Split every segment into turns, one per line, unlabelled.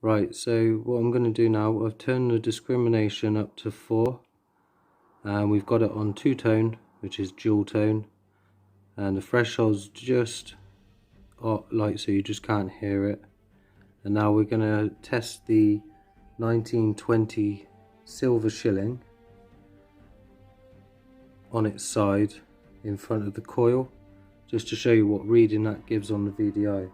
Right, so what I'm going to do now, I've turned the discrimination up to 4 and we've got it on 2-tone, which is dual tone, and the threshold's just light so you just can't hear it. And now we're going to test the 1920 silver shilling on its side in front of the coil, just to show you what reading that gives on the VDI.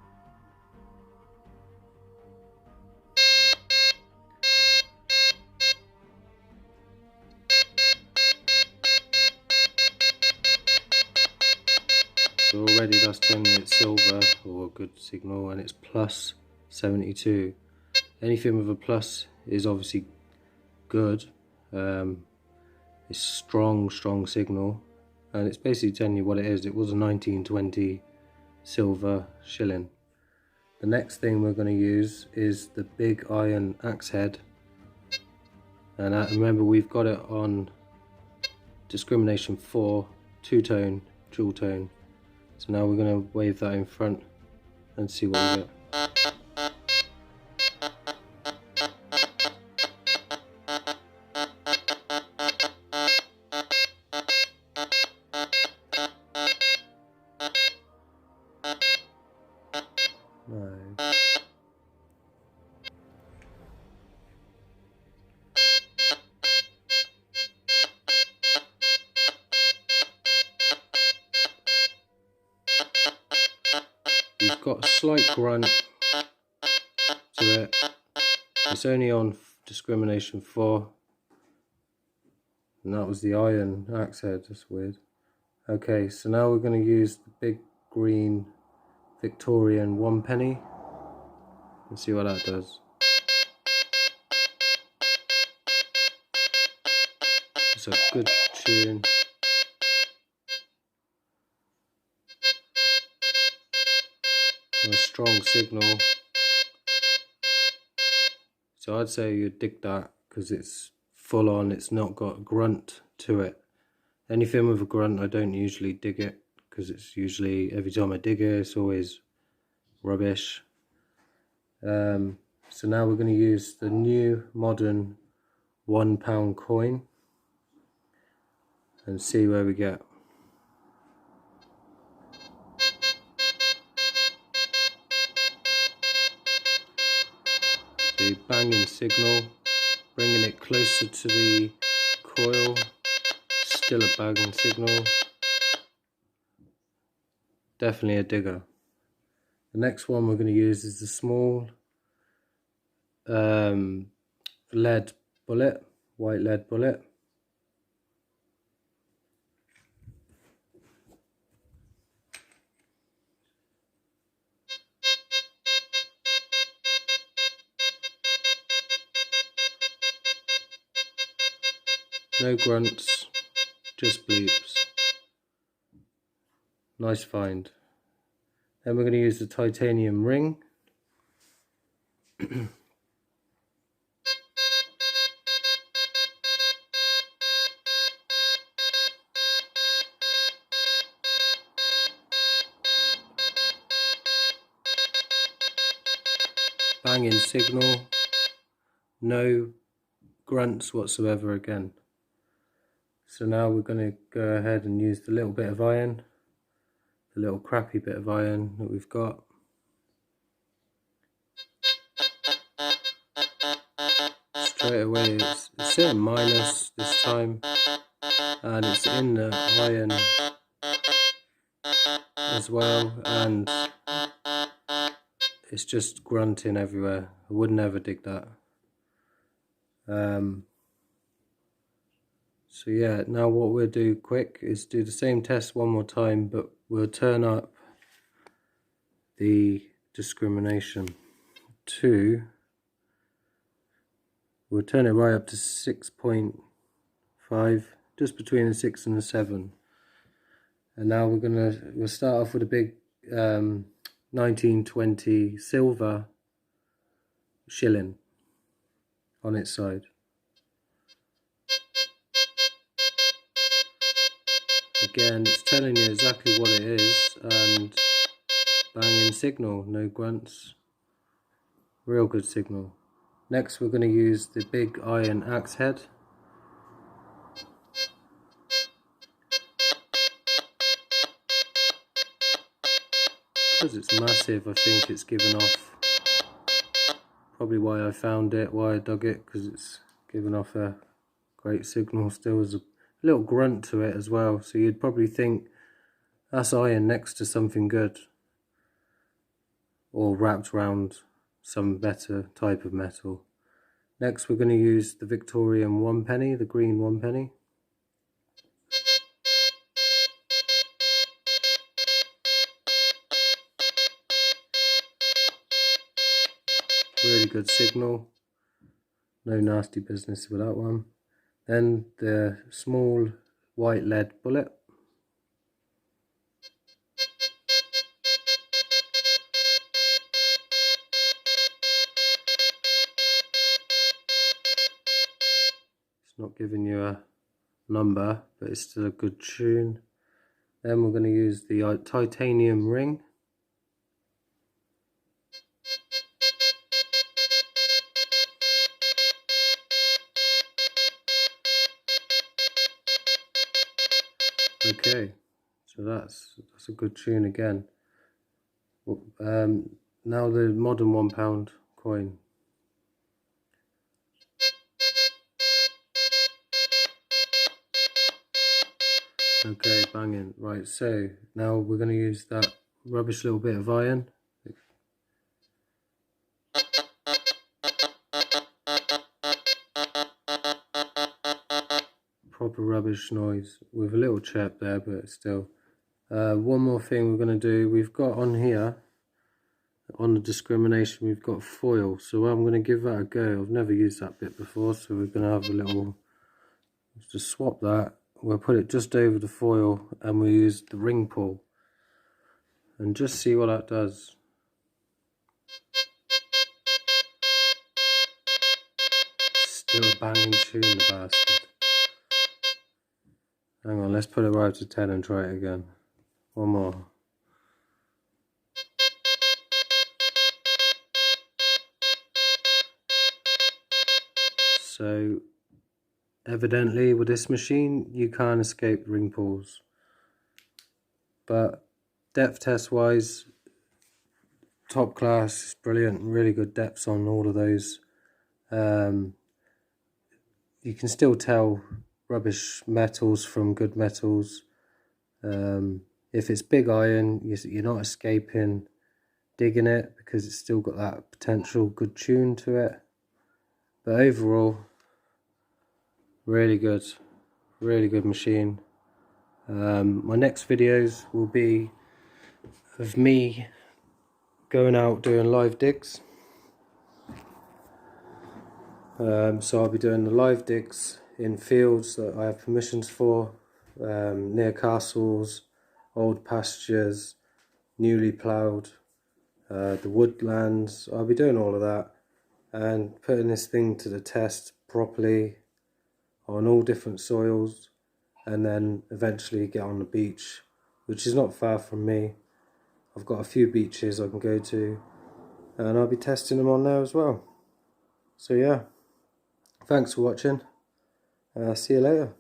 So already that's telling me it's silver, or a good signal, and it's plus 72. Anything with a plus is obviously good. It's strong signal, and it's basically telling you what it is. It was a 1920 silver shilling. The next thing we're going to use is the big iron axe head, and remember we've got it on discrimination 4, 2-tone, dual tone. So now we're going to wave that in front and see what we get. No. You've got a slight grunt to it. It's only on discrimination 4, and that was the iron axe head. That's weird. Okay, so now we're going to use the big green Victorian 1 penny and see what that does. It's a good tune. A strong signal. So I'd say you'd dig that because it's full on, it's not got a grunt to it. Anything with a grunt I don't usually dig it, because it's usually, every time I dig it, it's always rubbish. So now we're going to use the new modern £1 coin and see where we get. So banging signal, bringing it closer to the coil, still a banging signal. Definitely a digger. The next one we're going to use is the small lead bullet, white lead bullet. No grunts, just bleeps. Nice find. Then we're going to use the titanium ring. Banging signal, no grunts whatsoever again. So now we're going to go ahead and use the little bit of iron, the little crappy bit of iron that we've got. Straight away it's in minus this time, and it's in the iron as well, and it's just grunting everywhere. I would never dig that. So yeah, now what we'll do quick is do the same test one more time, but we'll turn up the discrimination to, we'll turn it right up to 6.5, just between the 6 and the 7. And now we'll start off with a big 1920 silver shilling on its side. Again, it's telling you exactly what it is, and banging signal, no grunts. Real good signal. Next we're going to use the big iron axe head. Because it's massive, I think it's given off, probably why I found it, why I dug it, because it's given off a great signal. Still has a little grunt to it as well, so you'd probably think that's iron next to something good, or wrapped around some better type of metal. Next we're going to use the Victorian 1p, the green 1p. Really good signal, no nasty business with that one. Then the small white lead bullet. It's not giving you a number, but it's still a good tune. Then we're going to use the titanium ring. Okay, so that's a good tune again. Now the modern £1 coin. Okay, banging. Right, so now we're going to use that rubbish little bit of iron. Proper rubbish noise with a little chirp there, but still. One more thing we're going to do, we've got on here, on the discrimination, we've got foil, so I'm going to give that a go. I've never used that bit before, so we're going to have a little, just swap that. We'll put it just over the foil and we'll use the ring pull and just see what that does. Still a banging tune, the bastard. Hang on, let's put it right to 10 and try it again. One more. So evidently with this machine you can't escape ring pulls, but depth test wise, top class, brilliant, really good depths on all of those. You can still tell rubbish metals from good metals. If it's big iron, you're not escaping digging it because it's still got that potential good tune to it. But overall, really good machine. My next videos will be of me going out doing live digs. So I'll be doing the live digs in fields that I have permissions for, near castles, old pastures, newly ploughed, the woodlands. I'll be doing all of that and putting this thing to the test properly on all different soils, and then eventually get on the beach, which is not far from me. I've got a few beaches I can go to and I'll be testing them on there as well. So yeah, thanks for watching. See you later.